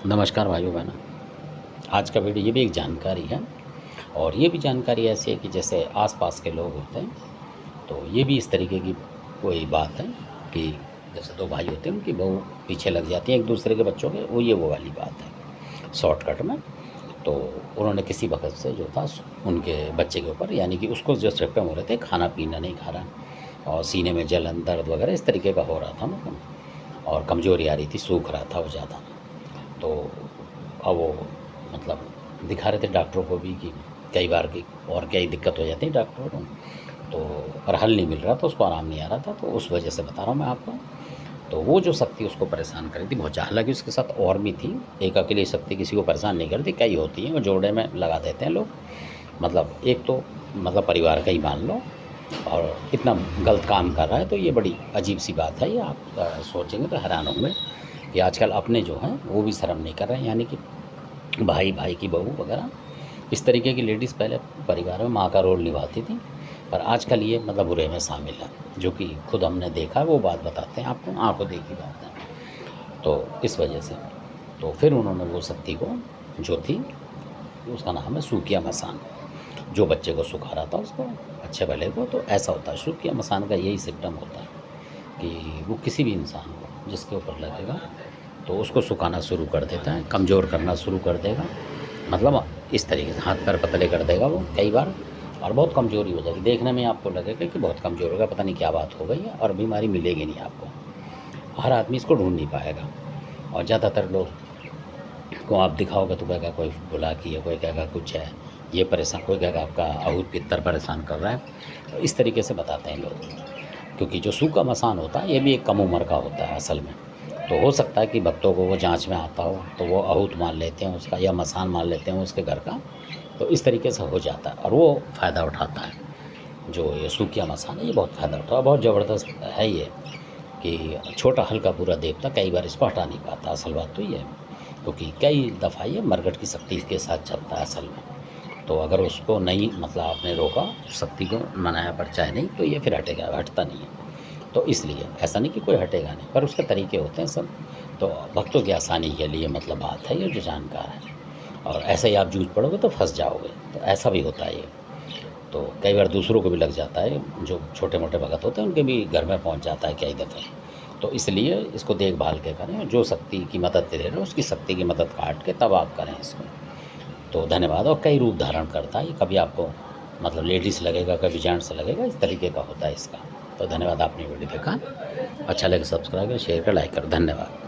नमस्कार भाइयों बहनों। आज का वीडियो ये भी एक जानकारी है और ये भी जानकारी ऐसी है कि जैसे आसपास के लोग होते हैं तो ये भी इस तरीके की कोई बात है कि जैसे दो भाई होते हैं उनकी बहू पीछे लग जाती है एक दूसरे के बच्चों के, वो वाली बात है शॉर्टकट में। तो उन्होंने किसी वक्त से जो था उनके बच्चे के ऊपर, यानी कि उसको जो सिम्पटम हो रहे थे, खाना पीना नहीं खा रहा और सीने में जलन दर्द वगैरह इस तरीके का हो रहा था मतलब, और कमज़ोरी आ रही थी, सूख रहा था वो ज़्यादा। तो अब वो मतलब दिखा रहे थे डॉक्टरों को भी कि कई बार की और क्या ही दिक्कत हो जाती है डॉक्टरों को, तो पर हल नहीं मिल रहा था, उसको आराम नहीं आ रहा था, तो उस वजह से बता रहा हूँ मैं आपको। तो वो जो शक्ति उसको परेशान कर रही थी बहुत ज़्यादा, हालाँकि उसके साथ और भी थी, एक अकेली शक्ति किसी को परेशान नहीं करती, कई होती हैं, वो जोड़े में लगा देते हैं लोग। मतलब एक तो मतलब परिवार का ही मान लो, और इतना गलत काम कर रहा है, तो ये बड़ी अजीब सी बात है। ये आप सोचेंगे तो हैरान होंगे कि आजकल अपने जो हैं वो भी शर्म नहीं कर रहे हैं, यानी कि भाई भाई की बहू वगैरह इस तरीके की लेडीज़ पहले परिवार में माँ का रोल निभाती थी, पर आजकल ये मतलब बुरे में शामिल है, जो कि खुद हमने देखा है, वो बात बताते हैं आपको, आंखों देखी बात है। तो इस वजह से तो फिर उन्होंने वो शक्ति को जो थी, उसका नाम है सूकिया मसान, जो बच्चे को सुखा रहा था उसको, अच्छे भले को। तो ऐसा होता है, सूकिया मसान का यही सिम्टम होता है कि वो किसी भी इंसान को जिसके ऊपर लगेगा तो उसको सुखाना शुरू कर देता है, कमज़ोर करना शुरू कर देगा, मतलब इस तरीके से हाथ पैर पतले कर देगा वो कई बार, और बहुत कमज़ोरी हो जाएगी, देखने में आपको लगेगा कि बहुत कमज़ोर होगा, पता नहीं क्या बात हो गई है, और बीमारी मिलेगी नहीं आपको, हर आदमी इसको ढूंढ नहीं पाएगा। और ज़्यादातर लोग को आप दिखाओगे तो कहेगा कोई बुला की है, कोई कहेगा कुछ है, ये परेशान, कोई कहेगा आपका अहूत पितर परेशान कर रहा है, तो इस तरीके से बताते हैं लोग। क्योंकि जो सूखा मसान होता है ये भी एक कम उम्र का होता है असल में, तो हो सकता है कि भक्तों को वो जांच में आता हो तो वो अहूत मान लेते हैं उसका, या मसान मान लेते हैं उसके घर का, तो इस तरीके से हो जाता है और वो फ़ायदा उठाता है। जो ये सूखिया मसान है ये बहुत फ़ायदा उठा, बहुत ज़बरदस्त है ये, कि छोटा हल्का पूरा देवता कई बार इसको हटा नहीं पाता, असल बात तो ये है, क्योंकि कई दफ़ा ये मरघट की शक्ति के साथ चलता है असल में। तो अगर उसको नहीं मतलब आपने रोका, शक्ति को मनाया पर चाहे नहीं, तो ये फिर हटेगा, हटता नहीं है। तो इसलिए ऐसा नहीं कि कोई हटेगा नहीं, पर उसके तरीके होते हैं सब। तो भक्तों की आसानी के लिए मतलब बात है ये, जो जानकार है, और ऐसे ही आप जूझ पड़ोगे तो फंस जाओगे, तो ऐसा भी होता है ये। तो कई बार दूसरों को भी लग जाता है, जो छोटे मोटे भगत होते हैं उनके भी घर में पहुंच जाता है कई दफ़े। तो इसलिए इसको देखभाल के करें, जो शक्ति की मदद दे रहे हो उसकी शक्ति की मदद काट के तब आप करें इसको। तो धन्यवाद। और कई रूप धारण करता है ये, कभी आपको मतलब लेडीज़ लगेगा, कभी जेंट्स लगेगा, इस तरीके का होता है इसका। तो धन्यवाद, आपने वीडियो देखा, अच्छा लगे सब्सक्राइब करें, शेयर करें, लाइक करें, धन्यवाद।